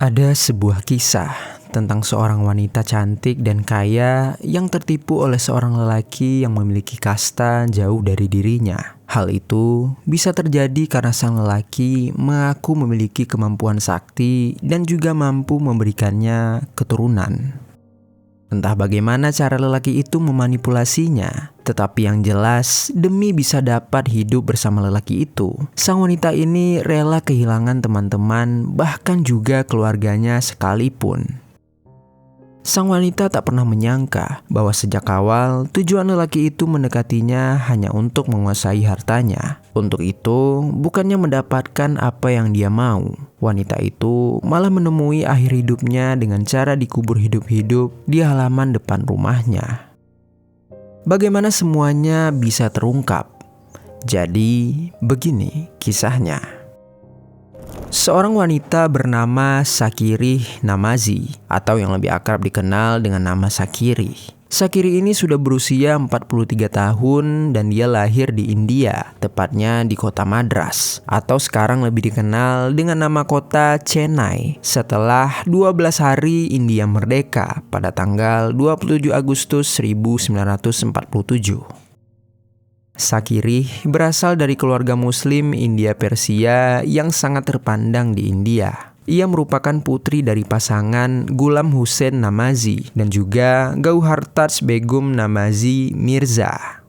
Ada sebuah kisah tentang seorang wanita cantik dan kaya yang tertipu oleh seorang lelaki yang memiliki kasta jauh dari dirinya. Hal itu bisa terjadi karena sang lelaki mengaku memiliki kemampuan sakti dan juga mampu memberikannya keturunan. Entah bagaimana cara lelaki itu memanipulasinya, tetapi yang jelas demi bisa dapat hidup bersama lelaki itu, sang wanita ini rela kehilangan teman-teman bahkan juga keluarganya sekalipun. Sang wanita tak pernah menyangka bahwa sejak awal tujuan lelaki itu mendekatinya hanya untuk menguasai hartanya. Untuk itu, bukannya mendapatkan apa yang dia mau, wanita itu malah menemui akhir hidupnya dengan cara dikubur hidup-hidup di halaman depan rumahnya. Bagaimana semuanya bisa terungkap? Jadi, begini kisahnya. Seorang wanita bernama Sakirih Namazi atau yang lebih akrab dikenal dengan nama Sakirih. Sakirih ini sudah berusia 43 tahun dan dia lahir di India, tepatnya di kota Madras atau sekarang lebih dikenal dengan nama kota Chennai setelah 12 hari India merdeka pada tanggal 27 Agustus 1947. Sakirih berasal dari keluarga Muslim India Persia yang sangat terpandang di India. Ia merupakan putri dari pasangan Ghulam Hussain Namazi dan juga Gauhar-Taj Begum Namazi Mirza.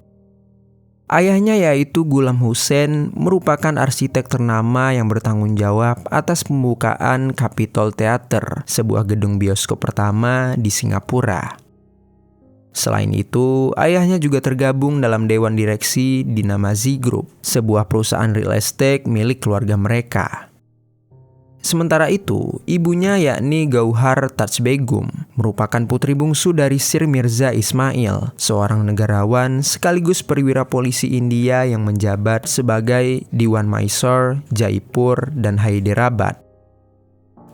Ayahnya yaitu Ghulam Hussain merupakan arsitek ternama yang bertanggung jawab atas pembukaan Capitol Theatre, sebuah gedung bioskop pertama di Singapura. Selain itu, ayahnya juga tergabung dalam Dewan Direksi di Namazi Group, sebuah perusahaan real estate milik keluarga mereka. Sementara itu, ibunya yakni Gauhar Taj Begum merupakan putri bungsu dari Sir Mirza Ismail, seorang negarawan sekaligus perwira polisi India yang menjabat sebagai Diwan Mysore, Jaipur, dan Hyderabad.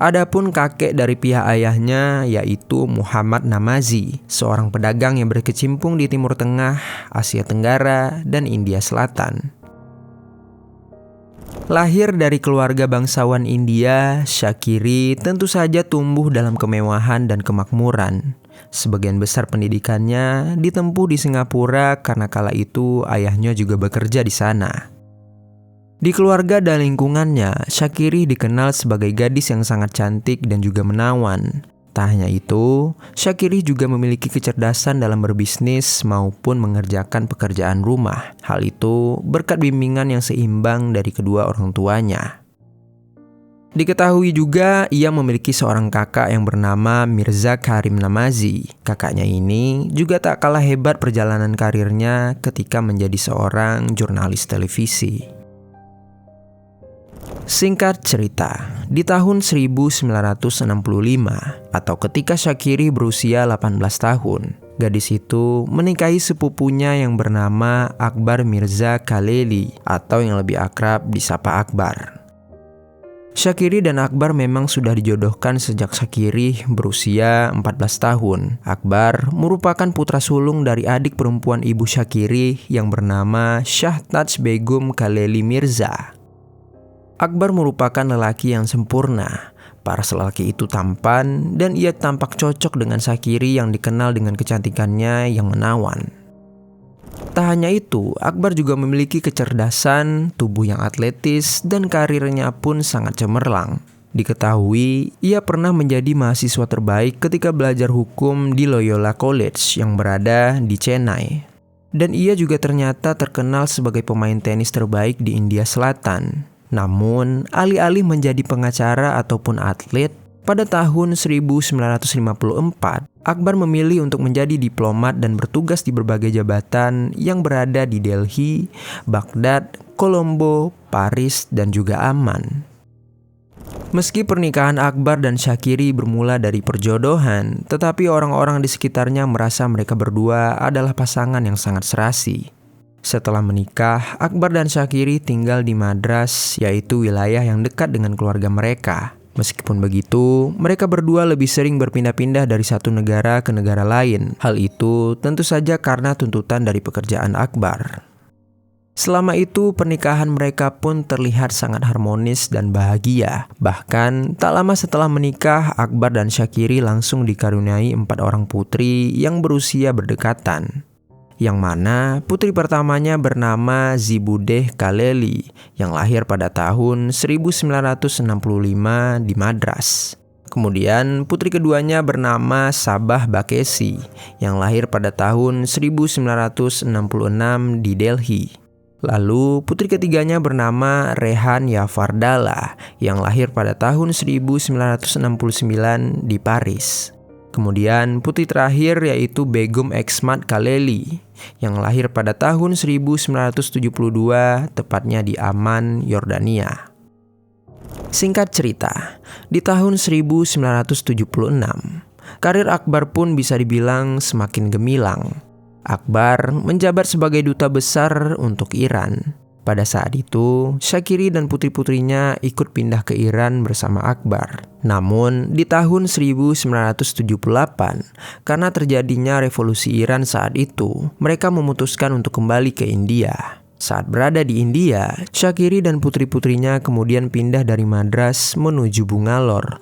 Adapun kakek dari pihak ayahnya yaitu Muhammad Namazi, seorang pedagang yang berkecimpung di Timur Tengah, Asia Tenggara, dan India Selatan. Lahir dari keluarga bangsawan India, Sakirih tentu saja tumbuh dalam kemewahan dan kemakmuran. Sebagian besar pendidikannya ditempuh di Singapura karena kala itu ayahnya juga bekerja di sana. Di keluarga dan lingkungannya, Sakirih dikenal sebagai gadis yang sangat cantik dan juga menawan. Tak hanya itu, Sakirih juga memiliki kecerdasan dalam berbisnis maupun mengerjakan pekerjaan rumah. Hal itu berkat bimbingan yang seimbang dari kedua orang tuanya. Diketahui juga ia memiliki seorang kakak yang bernama Mirza Karim Namazi. Kakaknya ini juga tak kalah hebat perjalanan karirnya ketika menjadi seorang jurnalis televisi. Singkat cerita, di tahun 1965 atau ketika Sakirih berusia 18 tahun, gadis itu menikahi sepupunya yang bernama Akbar Mirza Khaleli atau yang lebih akrab disapa Akbar. Sakirih dan Akbar memang sudah dijodohkan sejak Sakirih berusia 14 tahun. Akbar merupakan putra sulung dari adik perempuan ibu Sakirih yang bernama Shah Taj Begum Khaleli Mirza. Akbar merupakan lelaki yang sempurna. Paras lelaki itu tampan dan ia tampak cocok dengan Sakirih yang dikenal dengan kecantikannya yang menawan. Tak hanya itu, Akbar juga memiliki kecerdasan, tubuh yang atletis, dan karirnya pun sangat cemerlang. Diketahui, ia pernah menjadi mahasiswa terbaik ketika belajar hukum di Loyola College yang berada di Chennai. Dan ia juga ternyata terkenal sebagai pemain tenis terbaik di India Selatan. Namun, alih-alih menjadi pengacara ataupun atlet, pada tahun 1954, Akbar memilih untuk menjadi diplomat dan bertugas di berbagai jabatan yang berada di Delhi, Baghdad, Kolombo, Paris, dan juga Amman. Meski pernikahan Akbar dan Sakirih bermula dari perjodohan, tetapi orang-orang di sekitarnya merasa mereka berdua adalah pasangan yang sangat serasi. Setelah menikah, Akbar dan Sakirih tinggal di Madras, yaitu wilayah yang dekat dengan keluarga mereka. Meskipun begitu, mereka berdua lebih sering berpindah-pindah dari satu negara ke negara lain. Hal itu tentu saja karena tuntutan dari pekerjaan Akbar. Selama itu pernikahan mereka pun terlihat sangat harmonis dan bahagia. Bahkan tak lama setelah menikah, Akbar dan Syakiri langsung dikaruniai 4 orang putri yang berusia berdekatan. Yang mana putri pertamanya bernama Zibudeh Kaleli yang lahir pada tahun 1965 di Madras. Kemudian putri keduanya bernama Sabah Bakesi yang lahir pada tahun 1966 di Delhi. Lalu putri ketiganya bernama Rehan Yafardala yang lahir pada tahun 1969 di Paris. Kemudian putri terakhir yaitu Begum Eksmat Kaleli yang lahir pada tahun 1972 tepatnya di Amman, Yordania. Singkat cerita, di tahun 1976, karir Akbar pun bisa dibilang semakin gemilang. Akbar menjabat sebagai duta besar untuk Iran. Pada saat itu, Syakiri dan putri-putrinya ikut pindah ke Iran bersama Akbar. Namun, di tahun 1978, karena terjadinya revolusi Iran saat itu, mereka memutuskan untuk kembali ke India. Saat berada di India, Syakiri dan putri-putrinya kemudian pindah dari Madras menuju Bungalore.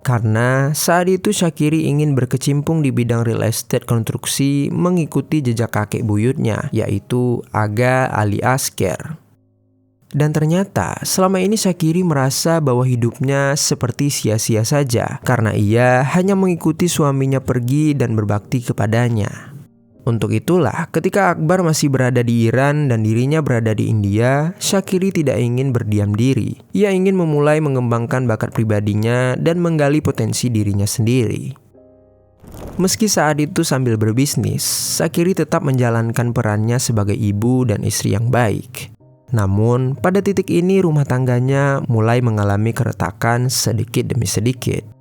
Karena saat itu Syakiri ingin berkecimpung di bidang real estate konstruksi mengikuti jejak kakek buyutnya, yaitu Aga Ali Asker. Dan ternyata selama ini Syakiri merasa bahwa hidupnya seperti sia-sia saja karena ia hanya mengikuti suaminya pergi dan berbakti kepadanya. Untuk itulah ketika Akbar masih berada di Iran dan dirinya berada di India, Syakiri tidak ingin berdiam diri. Ia ingin memulai mengembangkan bakat pribadinya dan menggali potensi dirinya sendiri. Meski saat itu sambil berbisnis, Syakiri tetap menjalankan perannya sebagai ibu dan istri yang baik. Namun, pada titik ini rumah tangganya mulai mengalami keretakan sedikit demi sedikit.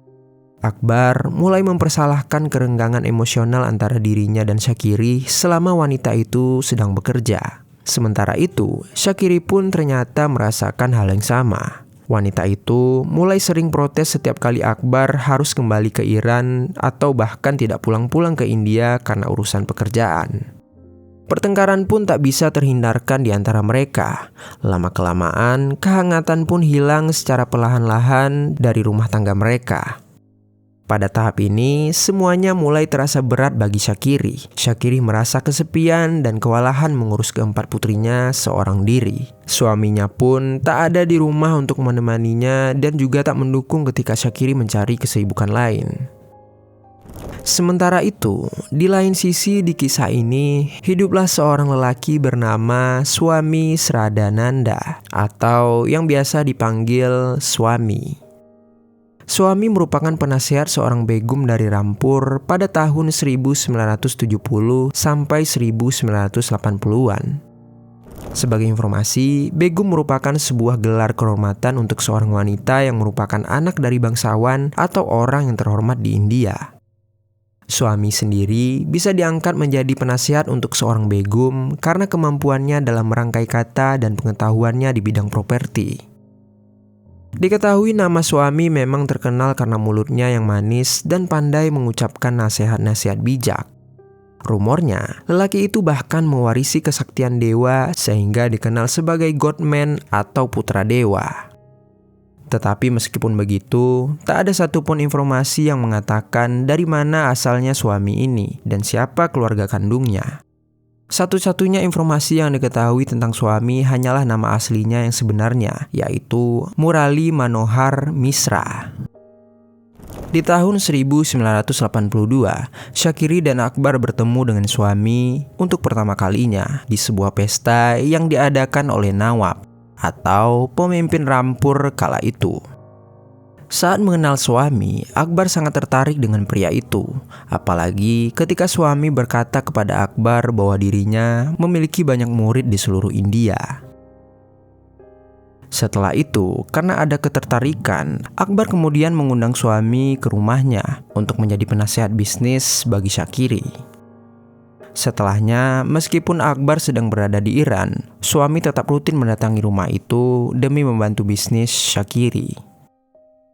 Akbar mulai mempersalahkan kerenggangan emosional antara dirinya dan Syakiri selama wanita itu sedang bekerja. Sementara itu, Syakiri pun ternyata merasakan hal yang sama. Wanita itu mulai sering protes setiap kali Akbar harus kembali ke Iran atau bahkan tidak pulang-pulang ke India karena urusan pekerjaan. Pertengkaran pun tak bisa terhindarkan di antara mereka. Lama-kelamaan, kehangatan pun hilang secara perlahan-lahan dari rumah tangga mereka. Pada tahap ini, semuanya mulai terasa berat bagi Syakiri. Syakiri merasa kesepian dan kewalahan mengurus keempat putrinya seorang diri. Suaminya pun tak ada di rumah untuk menemaninya dan juga tak mendukung ketika Syakiri mencari kesibukan lain. Sementara itu, di lain sisi di kisah ini, hiduplah seorang lelaki bernama Swami Sradananda atau yang biasa dipanggil Swami. Swami merupakan penasehat seorang begum dari Rampur pada tahun 1970 sampai 1980-an. Sebagai informasi, begum merupakan sebuah gelar kehormatan untuk seorang wanita yang merupakan anak dari bangsawan atau orang yang terhormat di India. Swami sendiri bisa diangkat menjadi penasihat untuk seorang begum karena kemampuannya dalam merangkai kata dan pengetahuannya di bidang properti. Diketahui nama Swami memang terkenal karena mulutnya yang manis dan pandai mengucapkan nasihat-nasihat bijak. Rumornya, lelaki itu bahkan mewarisi kesaktian dewa sehingga dikenal sebagai Godman atau putra dewa. Tetapi meskipun begitu, tak ada satupun informasi yang mengatakan dari mana asalnya Swami ini dan siapa keluarga kandungnya. Satu-satunya informasi yang diketahui tentang Swami hanyalah nama aslinya yang sebenarnya, yaitu Murali Manohar Misra. Di tahun 1982, Syakiri dan Akbar bertemu dengan Swami untuk pertama kalinya di sebuah pesta yang diadakan oleh Nawab atau pemimpin Rampur kala itu. Saat mengenal Swami, Akbar sangat tertarik dengan pria itu. Apalagi ketika Swami berkata kepada Akbar bahwa dirinya memiliki banyak murid di seluruh India. Setelah itu, karena ada ketertarikan, Akbar kemudian mengundang Swami ke rumahnya untuk menjadi penasihat bisnis bagi Syakiri. Setelahnya, meskipun Akbar sedang berada di Iran, Swami tetap rutin mendatangi rumah itu demi membantu bisnis Syakiri.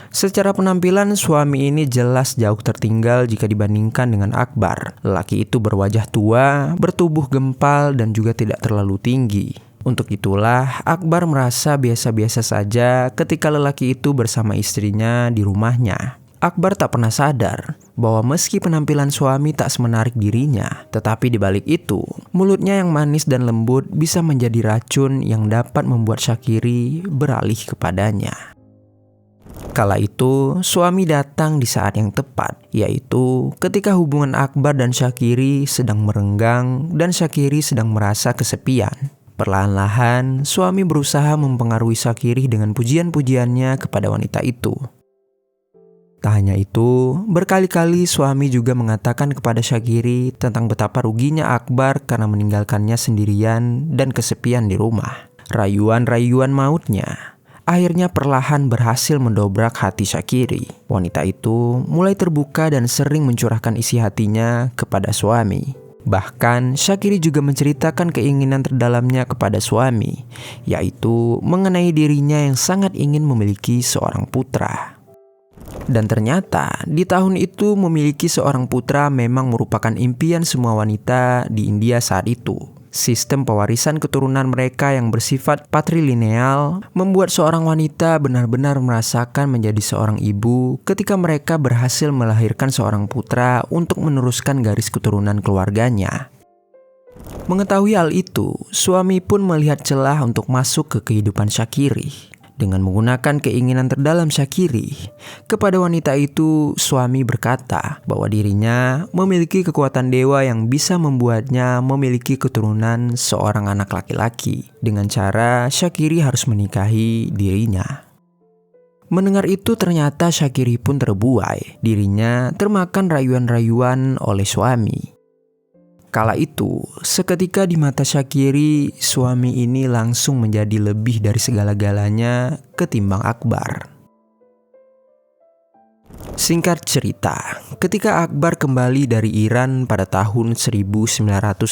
Secara penampilan, Swami ini jelas jauh tertinggal jika dibandingkan dengan Akbar. Lelaki itu berwajah tua, bertubuh gempal, dan juga tidak terlalu tinggi. Untuk itulah Akbar merasa biasa-biasa saja ketika lelaki itu bersama istrinya di rumahnya. Akbar tak pernah sadar bahwa meski penampilan suami tak semenarik dirinya, tetapi di balik itu, mulutnya yang manis dan lembut bisa menjadi racun yang dapat membuat Syakiri beralih kepadanya. Kala itu, suami datang di saat yang tepat, yaitu ketika hubungan Akbar dan Syakiri sedang merenggang dan Syakiri sedang merasa kesepian. Perlahan-lahan, suami berusaha mempengaruhi Syakiri dengan pujian-pujiannya kepada wanita itu. Tak hanya itu, berkali-kali suami juga mengatakan kepada Syakiri tentang betapa ruginya Akbar karena meninggalkannya sendirian dan kesepian di rumah. Rayuan-rayuan mautnya akhirnya perlahan berhasil mendobrak hati Syakiri. Wanita itu mulai terbuka dan sering mencurahkan isi hatinya kepada suami. Bahkan Syakiri juga menceritakan keinginan terdalamnya kepada suami, yaitu mengenai dirinya yang sangat ingin memiliki seorang putra. Dan ternyata di tahun itu memiliki seorang putra memang merupakan impian semua wanita di India saat itu. Sistem pewarisan keturunan mereka yang bersifat patrilineal membuat seorang wanita benar-benar merasakan menjadi seorang ibu ketika mereka berhasil melahirkan seorang putra untuk meneruskan garis keturunan keluarganya. Mengetahui hal itu, suami pun melihat celah untuk masuk ke kehidupan Syakiri. Dengan menggunakan keinginan terdalam Syakiri, kepada wanita itu suami berkata bahwa dirinya memiliki kekuatan dewa yang bisa membuatnya memiliki keturunan seorang anak laki-laki dengan cara Syakiri harus menikahi dirinya. Mendengar itu ternyata Syakiri pun terbuai, dirinya termakan rayuan-rayuan oleh suami. Kala itu, seketika di mata Syakiri, suami ini langsung menjadi lebih dari segala-galanya ketimbang Akbar. Singkat cerita, ketika Akbar kembali dari Iran pada tahun 1985,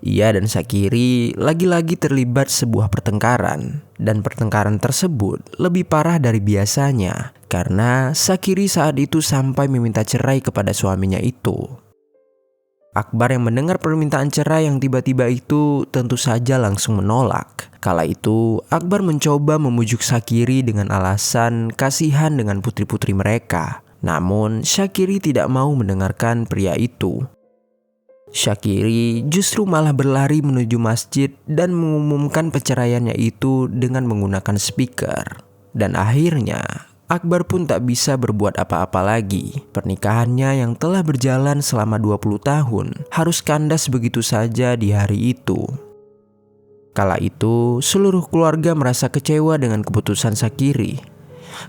ia dan Syakiri lagi-lagi terlibat sebuah pertengkaran. Dan pertengkaran tersebut lebih parah dari biasanya, karena Syakiri saat itu sampai meminta cerai kepada suaminya itu. Akbar yang mendengar permintaan cerai yang tiba-tiba itu tentu saja langsung menolak. Kala itu, Akbar mencoba membujuk Syakiri dengan alasan kasihan dengan putri-putri mereka. Namun, Syakiri tidak mau mendengarkan pria itu. Syakiri justru malah berlari menuju masjid dan mengumumkan perceraiannya itu dengan menggunakan speaker. Dan akhirnya, Akbar pun tak bisa berbuat apa-apa lagi. Pernikahannya yang telah berjalan selama 20 tahun harus kandas begitu saja di hari itu. Kala itu, seluruh keluarga merasa kecewa dengan keputusan Syakiri.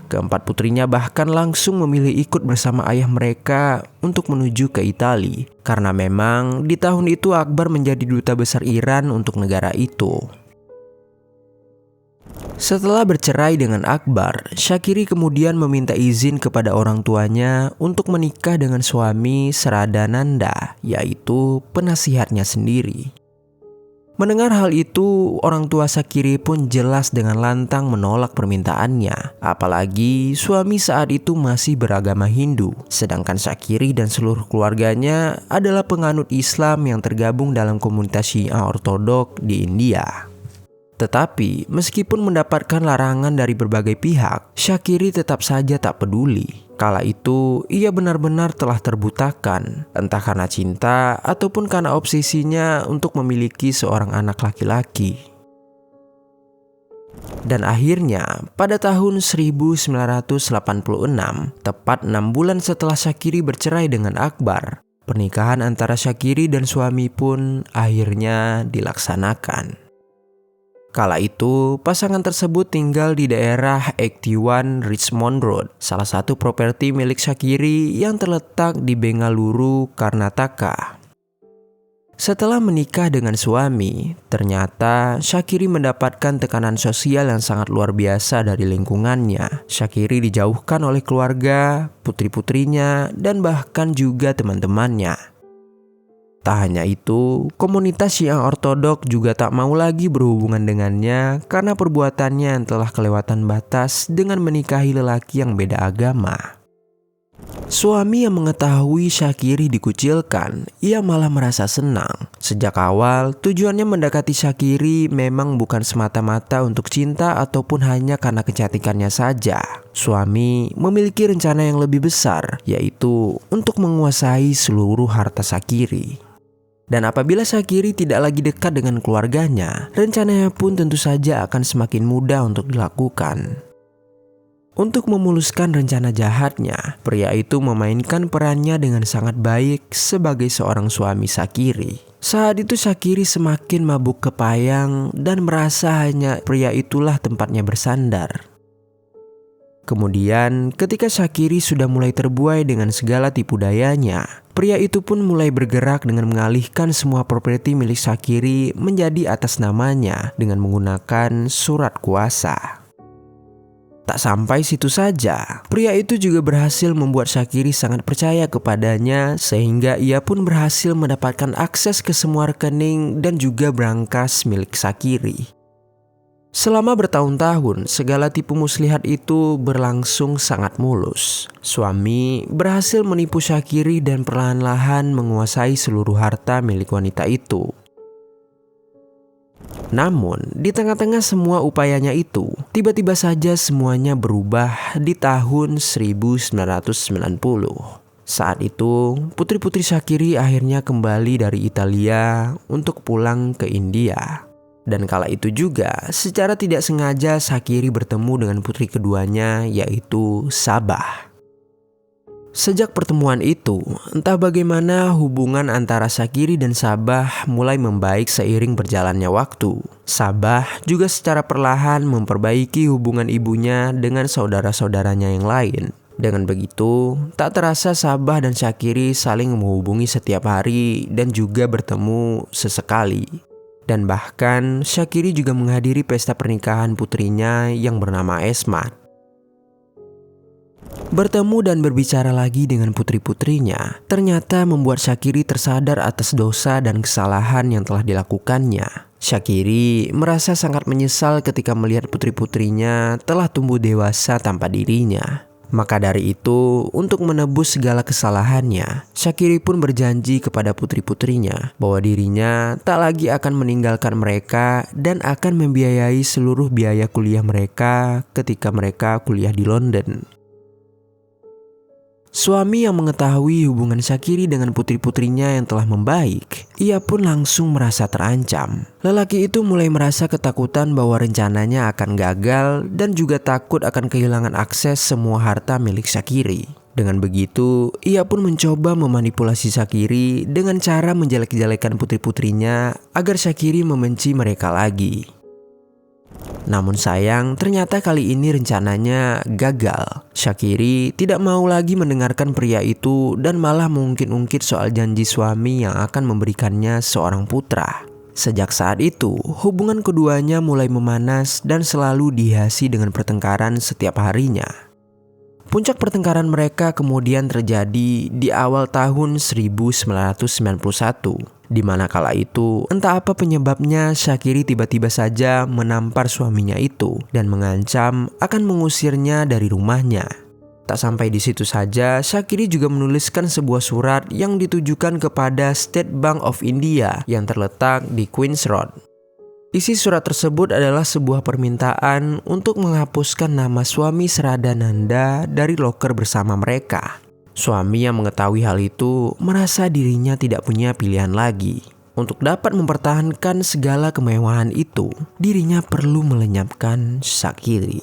Keempat putrinya bahkan langsung memilih ikut bersama ayah mereka untuk menuju ke Italia. Karena memang di tahun itu Akbar menjadi duta besar Iran untuk negara itu. Setelah bercerai dengan Akbar, Syakiri kemudian meminta izin kepada orang tuanya untuk menikah dengan suami Saradananda, yaitu penasihatnya sendiri. Mendengar hal itu, orang tua Syakiri pun jelas dengan lantang menolak permintaannya. Apalagi suami saat itu masih beragama Hindu, sedangkan Syakiri dan seluruh keluarganya adalah penganut Islam yang tergabung dalam komunitas Syiah Ortodok di India. Tetapi, meskipun mendapatkan larangan dari berbagai pihak, Syakiri tetap saja tak peduli. Kala itu, ia benar-benar telah terbutakan, entah karena cinta ataupun karena obsesinya untuk memiliki seorang anak laki-laki. Dan akhirnya, pada tahun 1986, tepat 6 bulan setelah Syakiri bercerai dengan Akbar, pernikahan antara Syakiri dan suami pun akhirnya dilaksanakan. Kala itu, pasangan tersebut tinggal di daerah 81 Richmond Road, salah satu properti milik Syakiri yang terletak di Bengaluru, Karnataka. Setelah menikah dengan suami, ternyata Syakiri mendapatkan tekanan sosial yang sangat luar biasa dari lingkungannya. Syakiri dijauhkan oleh keluarga, putri-putrinya, dan bahkan juga teman-temannya. Tak hanya itu, komunitas Syiah Ortodok juga tak mau lagi berhubungan dengannya karena perbuatannya yang telah kelewatan batas dengan menikahi lelaki yang beda agama. Suami yang mengetahui Syakiri dikucilkan, ia malah merasa senang. Sejak awal, tujuannya mendekati Syakiri memang bukan semata-mata untuk cinta ataupun hanya karena kecantikannya saja. Suami memiliki rencana yang lebih besar, yaitu untuk menguasai seluruh harta Syakiri. Dan apabila Syakiri tidak lagi dekat dengan keluarganya, rencananya pun tentu saja akan semakin mudah untuk dilakukan. Untuk memuluskan rencana jahatnya, pria itu memainkan perannya dengan sangat baik sebagai seorang suami Syakiri. Saat itu Syakiri semakin mabuk kepayang dan merasa hanya pria itulah tempatnya bersandar. Kemudian ketika Syakiri sudah mulai terbuai dengan segala tipu dayanya, pria itu pun mulai bergerak dengan mengalihkan semua properti milik Syakiri menjadi atas namanya dengan menggunakan surat kuasa. Tak sampai situ saja, pria itu juga berhasil membuat Syakiri sangat percaya kepadanya sehingga ia pun berhasil mendapatkan akses ke semua rekening dan juga brankas milik Syakiri. Selama bertahun-tahun, segala tipu muslihat itu berlangsung sangat mulus. Suami berhasil menipu Syakiri dan perlahan-lahan menguasai seluruh harta milik wanita itu. Namun, di tengah-tengah semua upayanya itu, tiba-tiba saja semuanya berubah di tahun 1990. Saat itu, putri-putri Syakiri akhirnya kembali dari Italia untuk pulang ke India. Dan kala itu juga, secara tidak sengaja Syakiri bertemu dengan putri keduanya, yaitu Sabah. Sejak pertemuan itu, entah bagaimana hubungan antara Syakiri dan Sabah mulai membaik seiring berjalannya waktu. Sabah juga secara perlahan memperbaiki hubungan ibunya dengan saudara-saudaranya yang lain. Dengan begitu, tak terasa Sabah dan Syakiri saling menghubungi setiap hari dan juga bertemu sesekali. Dan bahkan Syakiri juga menghadiri pesta pernikahan putrinya yang bernama Esmat. Bertemu dan berbicara lagi dengan putri-putrinya ternyata membuat Syakiri tersadar atas dosa dan kesalahan yang telah dilakukannya. Syakiri merasa sangat menyesal ketika melihat putri-putrinya telah tumbuh dewasa tanpa dirinya. Maka dari itu, untuk menebus segala kesalahannya, Syakiri pun berjanji kepada putri-putrinya bahwa dirinya tak lagi akan meninggalkan mereka dan akan membiayai seluruh biaya kuliah mereka ketika mereka kuliah di London. Suami yang mengetahui hubungan Syakiri dengan putri-putrinya yang telah membaik, ia pun langsung merasa terancam. Lelaki itu mulai merasa ketakutan bahwa rencananya akan gagal dan juga takut akan kehilangan akses semua harta milik Syakiri. Dengan begitu, ia pun mencoba memanipulasi Syakiri dengan cara menjelek-jelekan putri-putrinya agar Syakiri membenci mereka lagi. Namun sayang, ternyata kali ini rencananya gagal. Syakiri tidak mau lagi mendengarkan pria itu dan malah mengungkit-ungkit soal janji suami yang akan memberikannya seorang putra. Sejak saat itu, hubungan keduanya mulai memanas dan selalu dihiasi dengan pertengkaran setiap harinya. Puncak pertengkaran mereka kemudian terjadi di awal tahun 1991, di mana kala itu entah apa penyebabnya Syakiri tiba-tiba saja menampar suaminya itu dan mengancam akan mengusirnya dari rumahnya. Tak sampai di situ saja, Syakiri juga menuliskan sebuah surat yang ditujukan kepada State Bank of India yang terletak di Queen's Road. Isi surat tersebut adalah sebuah permintaan untuk menghapuskan nama suami Seradananda dari loker bersama mereka. Suami yang mengetahui hal itu merasa dirinya tidak punya pilihan lagi. Untuk dapat mempertahankan segala kemewahan itu, dirinya perlu melenyapkan Syakiri.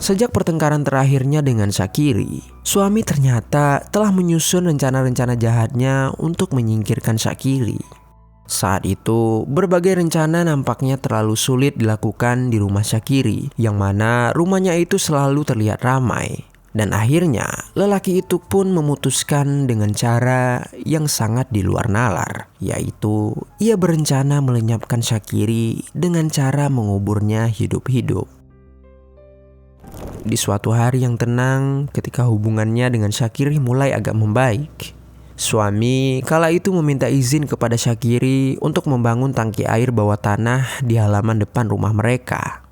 Sejak pertengkaran terakhirnya dengan Syakiri, suami ternyata telah menyusun rencana-rencana jahatnya untuk menyingkirkan Syakiri. Saat itu, berbagai rencana nampaknya terlalu sulit dilakukan di rumah Syakiri, yang mana rumahnya itu selalu terlihat ramai. Dan akhirnya, lelaki itu pun memutuskan dengan cara yang sangat di luar nalar, yaitu ia berencana melenyapkan Syakiri dengan cara menguburnya hidup-hidup. Di suatu hari yang tenang, ketika hubungannya dengan Syakiri mulai agak membaik, suami kala itu meminta izin kepada Syakiri untuk membangun tangki air bawah tanah di halaman depan rumah mereka.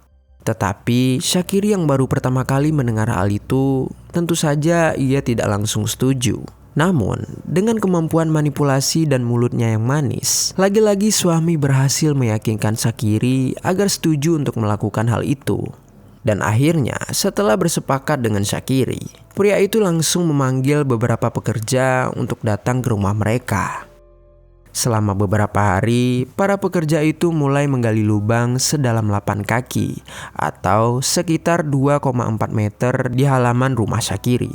Tetapi Syakiri yang baru pertama kali mendengar hal itu, tentu saja ia tidak langsung setuju. Namun, dengan kemampuan manipulasi dan mulutnya yang manis, lagi-lagi suami berhasil meyakinkan Syakiri agar setuju untuk melakukan hal itu. Dan akhirnya, setelah bersepakat dengan Syakiri, pria itu langsung memanggil beberapa pekerja untuk datang ke rumah mereka. Selama beberapa hari, para pekerja itu mulai menggali lubang sedalam 8 kaki atau sekitar 2,4 meter di halaman rumah Syakiri.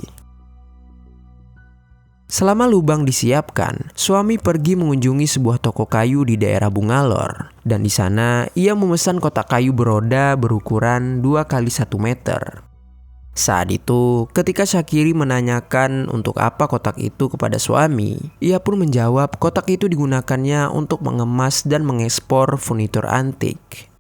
Selama lubang disiapkan, suami pergi mengunjungi sebuah toko kayu di daerah Bungalor, dan di sana ia memesan kotak kayu beroda berukuran 2 kali 1 meter. Saat itu, ketika Syakiri menanyakan untuk apa kotak itu kepada suami, ia pun menjawab kotak itu digunakannya untuk mengemas dan mengekspor furnitur antik.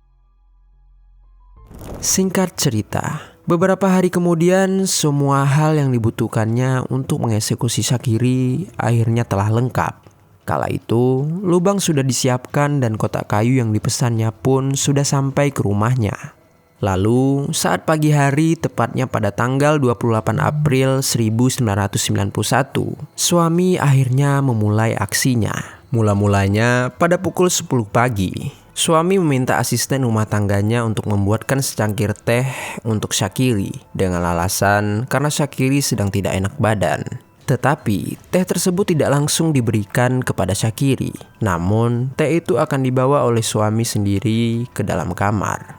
Singkat cerita, beberapa hari kemudian semua hal yang dibutuhkannya untuk mengeksekusi Syakiri akhirnya telah lengkap. Kala itu, lubang sudah disiapkan dan kotak kayu yang dipesannya pun sudah sampai ke rumahnya. Lalu, saat pagi hari, tepatnya pada tanggal 28 April 1991, suami akhirnya memulai aksinya. Mula-mulanya pada pukul 10 pagi, suami meminta asisten rumah tangganya untuk membuatkan secangkir teh untuk Syakiri dengan alasan karena Syakiri sedang tidak enak badan. Tetapi, teh tersebut tidak langsung diberikan kepada Syakiri. Namun, teh itu akan dibawa oleh suami sendiri ke dalam kamar.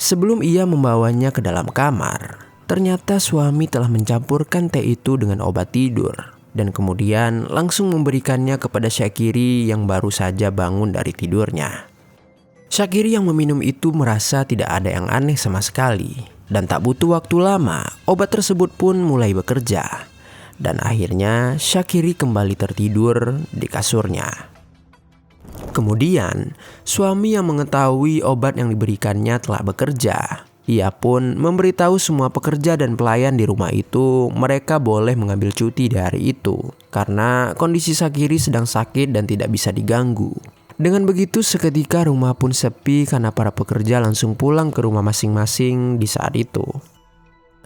Sebelum ia membawanya ke dalam kamar, ternyata suami telah mencampurkan teh itu dengan obat tidur dan kemudian langsung memberikannya kepada Syakiri yang baru saja bangun dari tidurnya. Syakiri yang meminum itu merasa tidak ada yang aneh sama sekali, dan tak butuh waktu lama, obat tersebut pun mulai bekerja. Dan akhirnya Syakiri kembali tertidur di kasurnya. Kemudian, suami yang mengetahui obat yang diberikannya telah bekerja. Ia pun memberitahu semua pekerja dan pelayan di rumah itu mereka boleh mengambil cuti di hari itu karena kondisi Syakiri sedang sakit dan tidak bisa diganggu. Dengan begitu seketika rumah pun sepi karena para pekerja langsung pulang ke rumah masing-masing di saat itu.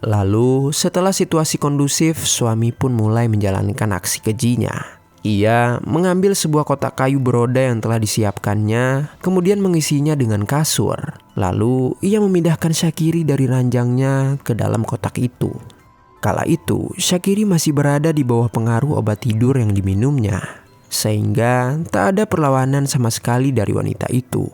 Lalu setelah situasi kondusif, suami pun mulai menjalankan aksi kejinya. Ia mengambil sebuah kotak kayu beroda yang telah disiapkannya, kemudian mengisinya dengan kasur. Lalu ia memindahkan Syakiri dari ranjangnya ke dalam kotak itu. Kala itu, Syakiri masih berada di bawah pengaruh obat tidur yang diminumnya, sehingga tak ada perlawanan sama sekali dari wanita itu.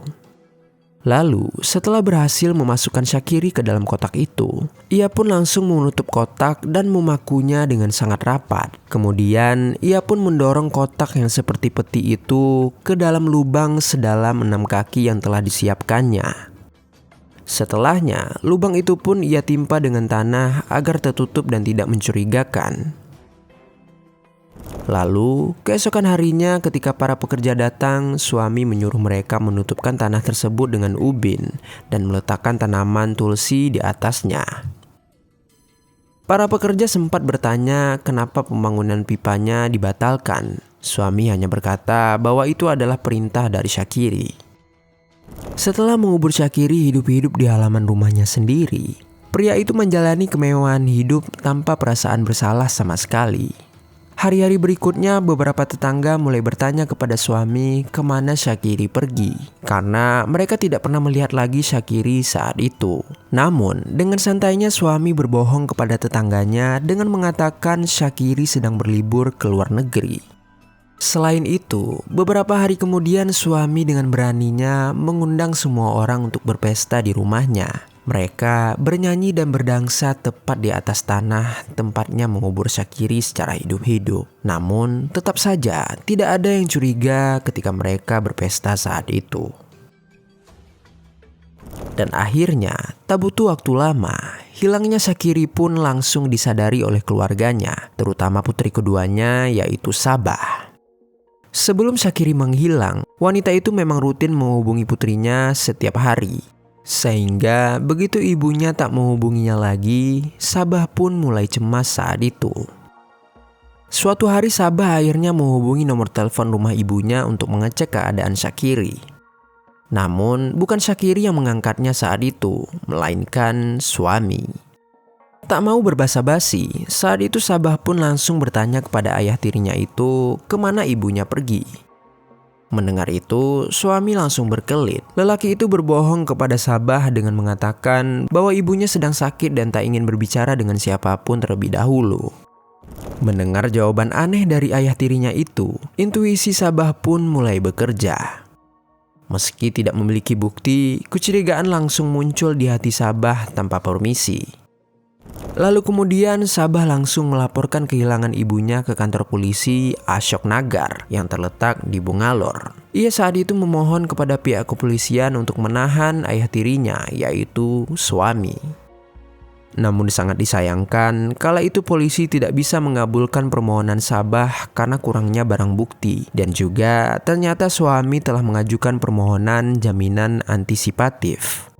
Lalu, setelah berhasil memasukkan Syakiri ke dalam kotak itu, ia pun langsung menutup kotak dan memakunya dengan sangat rapat. Kemudian, ia pun mendorong kotak yang seperti peti itu ke dalam lubang sedalam 6 kaki yang telah disiapkannya. Setelahnya, lubang itu pun ia timpa dengan tanah agar tertutup dan tidak mencurigakan. Lalu, keesokan harinya ketika para pekerja datang, suami menyuruh mereka menutupkan tanah tersebut dengan ubin dan meletakkan tanaman tulsi di atasnya. Para pekerja sempat bertanya kenapa pembangunan pipanya dibatalkan. Suami hanya berkata bahwa itu adalah perintah dari Syakiri. Setelah mengubur Syakiri hidup-hidup di halaman rumahnya sendiri, pria itu menjalani kemewahan hidup tanpa perasaan bersalah sama sekali. Hari-hari berikutnya beberapa tetangga mulai bertanya kepada suami kemana Syakiri pergi karena mereka tidak pernah melihat lagi Syakiri saat itu. Namun dengan santainya suami berbohong kepada tetangganya dengan mengatakan Syakiri sedang berlibur ke luar negeri. Selain itu, beberapa hari kemudian suami dengan beraninya mengundang semua orang untuk berpesta di rumahnya. Mereka bernyanyi dan berdangsa tepat di atas tanah tempatnya mengubur Syakiri secara hidup-hidup. Namun tetap saja tidak ada yang curiga ketika mereka berpesta saat itu. Dan akhirnya tak butuh waktu lama, hilangnya Syakiri pun langsung disadari oleh keluarganya, terutama putri keduanya yaitu Sabah. Sebelum Syakiri menghilang, wanita itu memang rutin menghubungi putrinya setiap hari. Sehingga begitu ibunya tak menghubunginya lagi, Sabah pun mulai cemas saat itu. Suatu hari Sabah akhirnya menghubungi nomor telepon rumah ibunya untuk mengecek keadaan Syakiri. Namun bukan Syakiri yang mengangkatnya saat itu, melainkan suami. Tak mau berbasa-basi, saat itu Sabah pun langsung bertanya kepada ayah tirinya itu kemana ibunya pergi. Mendengar itu, suami langsung berkelit. Lelaki itu berbohong kepada Sabah dengan mengatakan bahwa ibunya sedang sakit dan tak ingin berbicara dengan siapapun terlebih dahulu. Mendengar jawaban aneh dari ayah tirinya itu, intuisi Sabah pun mulai bekerja. Meski tidak memiliki bukti, kecurigaan langsung muncul di hati Sabah tanpa permisi. Lalu kemudian Sabah langsung melaporkan kehilangan ibunya ke kantor polisi Ashok Nagar yang terletak di Bungalor. Ia saat itu memohon kepada pihak kepolisian untuk menahan ayah tirinya, yaitu suami. Namun sangat disayangkan, kala itu polisi tidak bisa mengabulkan permohonan Sabah karena kurangnya barang bukti. Dan juga ternyata suami telah mengajukan permohonan jaminan antisipatif.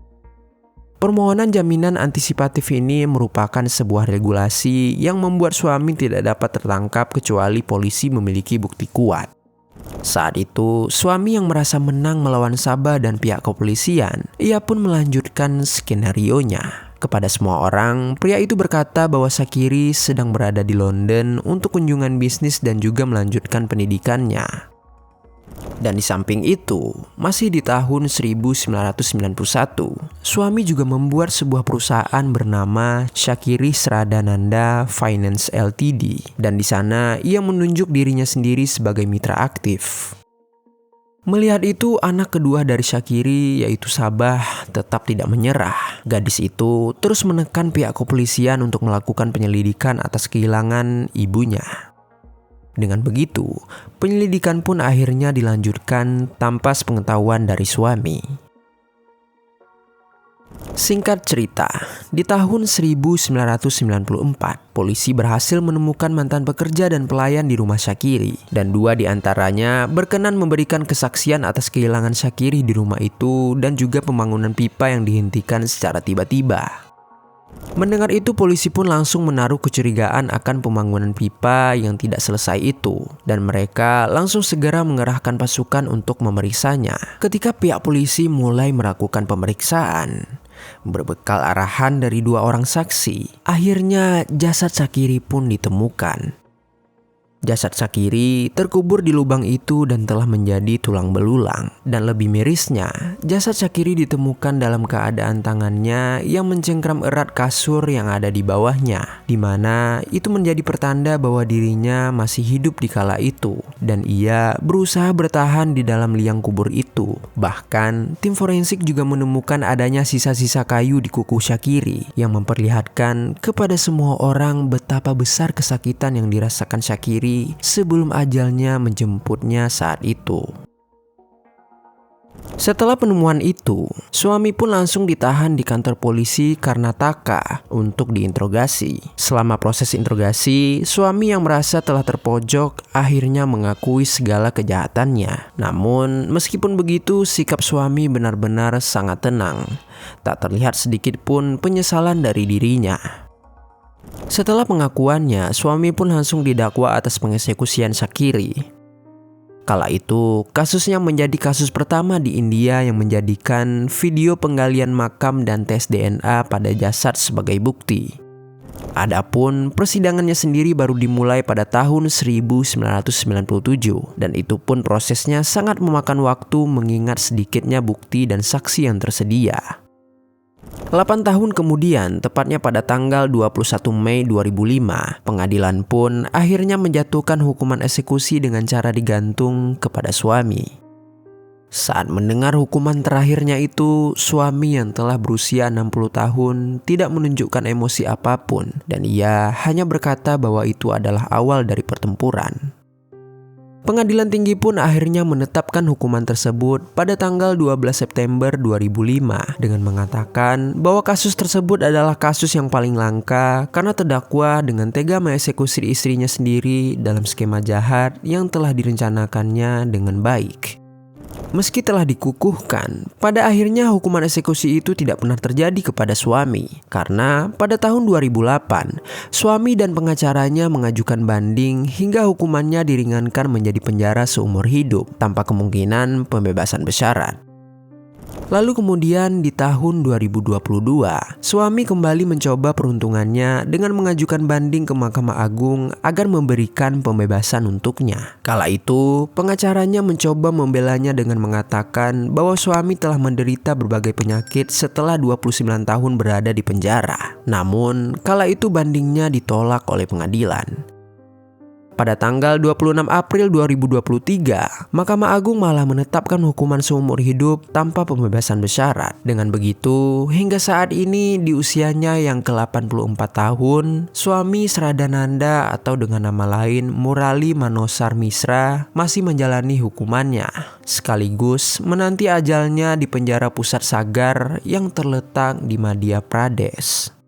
Permohonan jaminan antisipatif ini merupakan sebuah regulasi yang membuat suami tidak dapat tertangkap kecuali polisi memiliki bukti kuat. Saat itu, suami yang merasa menang melawan Sabah dan pihak kepolisian, ia pun melanjutkan skenarionya. Kepada semua orang, pria itu berkata bahwa Syakiri sedang berada di London untuk kunjungan bisnis dan juga melanjutkan pendidikannya. Dan di samping itu, masih di tahun 1991, suami juga membuat sebuah perusahaan bernama Syakiri Sradananda Finance Ltd. Dan di sana ia menunjuk dirinya sendiri sebagai mitra aktif. Melihat itu, anak kedua dari Syakiri yaitu Sabah tetap tidak menyerah. Gadis itu terus menekan pihak kepolisian untuk melakukan penyelidikan atas kehilangan ibunya. Dengan begitu, penyelidikan pun akhirnya dilanjutkan tanpa sepengetahuan dari suami. Singkat cerita, di tahun 1994, polisi berhasil menemukan mantan pekerja dan pelayan di rumah Syakiri. Dan 2 di antaranya berkenan memberikan kesaksian atas kehilangan Syakiri di rumah itu dan juga pembangunan pipa yang dihentikan secara tiba-tiba. Mendengar itu, polisi pun langsung menaruh kecurigaan akan pembangunan pipa yang tidak selesai itu. Dan mereka langsung segera mengerahkan pasukan untuk memeriksanya. Ketika pihak polisi mulai melakukan pemeriksaan, berbekal arahan dari 2 orang saksi, akhirnya jasad Syakiri pun ditemukan. Jasad Syakiri terkubur di lubang itu dan telah menjadi tulang belulang. Dan lebih mirisnya, jasad Syakiri ditemukan dalam keadaan tangannya yang mencengkram erat kasur yang ada di bawahnya, di mana itu menjadi pertanda bahwa dirinya masih hidup di kala itu. Dan ia berusaha bertahan di dalam liang kubur itu. Bahkan, tim forensik juga menemukan adanya sisa-sisa kayu di kuku Syakiri yang memperlihatkan kepada semua orang betapa besar kesakitan yang dirasakan Syakiri sebelum ajalnya menjemputnya saat itu. Setelah penemuan itu, suami pun langsung ditahan di kantor polisi karena Taka untuk diinterogasi. Selama proses interogasi, suami yang merasa telah terpojok akhirnya mengakui segala kejahatannya. Namun, meskipun begitu, sikap suami benar-benar sangat tenang. Tak terlihat sedikit pun penyesalan dari dirinya. Setelah pengakuannya, suami pun langsung didakwa atas pengeksekusian Syakiri. Kala itu, kasusnya menjadi kasus pertama di India yang menjadikan video penggalian makam dan tes DNA pada jasad sebagai bukti. Adapun persidangannya sendiri baru dimulai pada tahun 1997 dan itu pun prosesnya sangat memakan waktu mengingat sedikitnya bukti dan saksi yang tersedia. 8 tahun kemudian, tepatnya pada tanggal 21 Mei 2005, pengadilan pun akhirnya menjatuhkan hukuman eksekusi dengan cara digantung kepada suami. Saat mendengar hukuman terakhirnya itu, suami yang telah berusia 60 tahun tidak menunjukkan emosi apapun dan ia hanya berkata bahwa itu adalah awal dari pertempuran. Pengadilan tinggi pun akhirnya menetapkan hukuman tersebut pada tanggal 12 September 2005 dengan mengatakan bahwa kasus tersebut adalah kasus yang paling langka karena terdakwa dengan tega mengeksekusi istrinya sendiri dalam skema jahat yang telah direncanakannya dengan baik. Meski telah dikukuhkan, pada akhirnya hukuman eksekusi itu tidak pernah terjadi kepada suami. Karena pada tahun 2008, suami dan pengacaranya mengajukan banding hingga hukumannya diringankan menjadi penjara seumur hidup tanpa kemungkinan pembebasan bersyarat. Lalu kemudian di tahun 2022, suami kembali mencoba peruntungannya dengan mengajukan banding ke Mahkamah Agung agar memberikan pembebasan untuknya. Kala itu, pengacaranya mencoba membelanya dengan mengatakan bahwa suami telah menderita berbagai penyakit setelah 29 tahun berada di penjara. Namun, kala itu bandingnya ditolak oleh pengadilan. Pada tanggal 26 April 2023, Mahkamah Agung malah menetapkan hukuman seumur hidup tanpa pembebasan bersyarat. Dengan begitu, hingga saat ini di usianya yang ke-84 tahun, suami Sradananda atau dengan nama lain Murali Manosar Misra masih menjalani hukumannya, sekaligus menanti ajalnya di penjara pusat Sagar yang terletak di Madhya Pradesh.